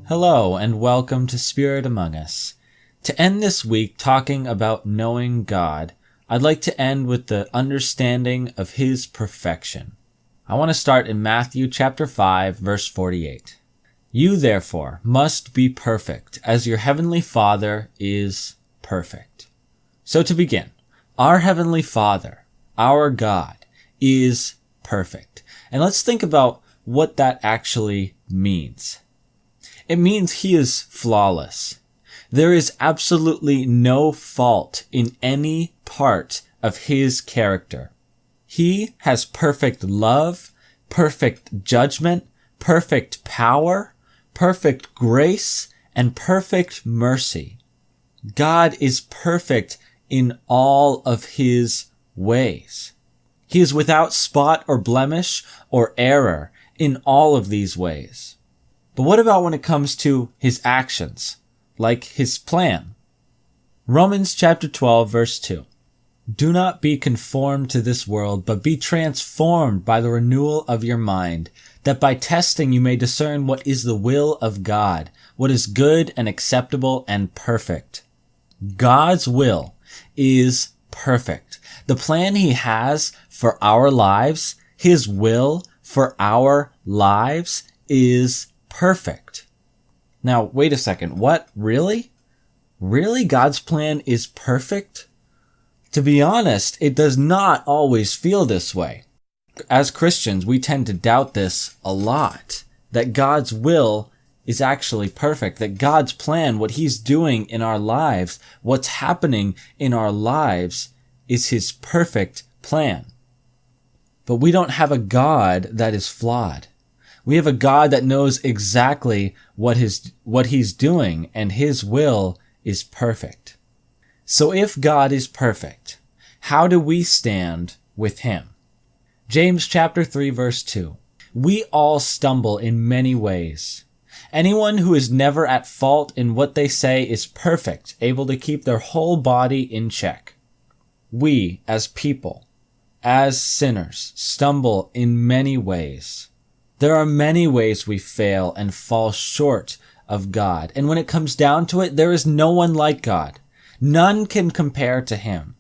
Hello and welcome to Spirit Among Us. To end this week talking about knowing God, I'd like to end with the understanding of His perfection. I want to start in Matthew chapter 5, verse 48. You therefore must be perfect as your heavenly Father is perfect. So to begin, our heavenly Father, our God, is perfect. And let's think about what that actually means. It means He is flawless. There is absolutely no fault in any part of His character. He has perfect love, perfect judgment, perfect power, perfect grace, and perfect mercy. God is perfect in all of His ways. He is without spot or blemish or error in all of these ways. But what about when it comes to His actions, like His plan? Romans chapter 12, verse 2. Do not be conformed to this world, but be transformed by the renewal of your mind, that by testing you may discern what is the will of God, what is good and acceptable and perfect. God's will is perfect. The plan He has for our lives, His will for our lives is perfect. Now, wait a second. What? Really? Really? God's plan is perfect? To be honest, it does not always feel this way. As Christians, we tend to doubt this a lot, that God's will is actually perfect, that God's plan, what He's doing in our lives, what's happening in our lives, is His perfect plan. But we don't have a God that is flawed. We have a God that knows exactly what He's doing, and His will is perfect. So if God is perfect, how do we stand with Him? James chapter 3, verse 2. We all stumble in many ways. Anyone who is never at fault in what they say is perfect, able to keep their whole body in check. We, as people, as sinners, stumble in many ways. There are many ways we fail and fall short of God. And when it comes down to it, there is no one like God. None can compare to Him.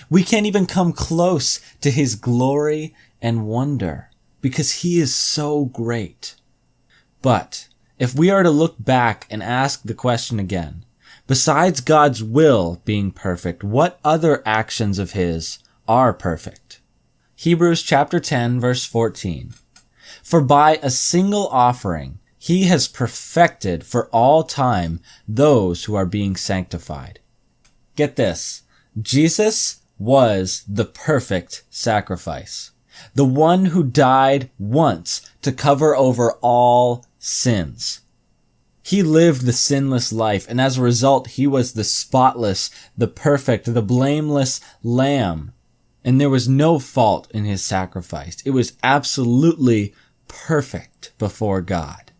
We can't even come close to His glory and wonder because He is so great. But if we are to look back and ask the question again, besides God's will being perfect, what other actions of His are perfect? Hebrews chapter 10, verse 14. For by a single offering, He has perfected for all time those who are being sanctified. Get this. Jesus was the perfect sacrifice. The one who died once to cover over all sins. He lived the sinless life, and as a result, He was the spotless, the perfect, the blameless Lamb. And there was no fault in His sacrifice. It was absolutely perfect before God.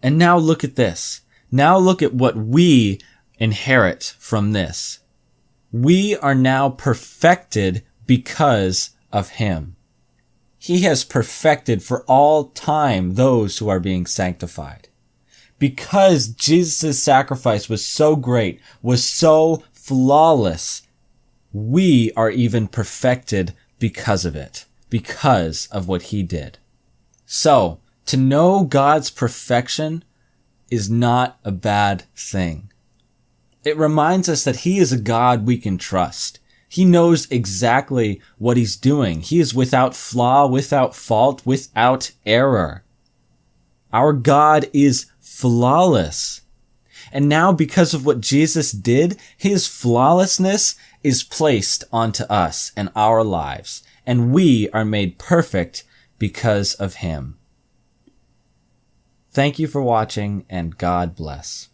And now look at this. Now look at what we inherit from this. We are now perfected because of Him. He has perfected for all time those who are being sanctified. Because Jesus' sacrifice was so great, was so flawless, we are even perfected because of it, because of what He did. So, to know God's perfection is not a bad thing. It reminds us that He is a God we can trust. He knows exactly what He's doing. He is without flaw, without fault, without error. Our God is flawless. And now, because of what Jesus did, His flawlessness is placed onto us and our lives, and we are made perfect because of Him. Thank you for watching, and God bless.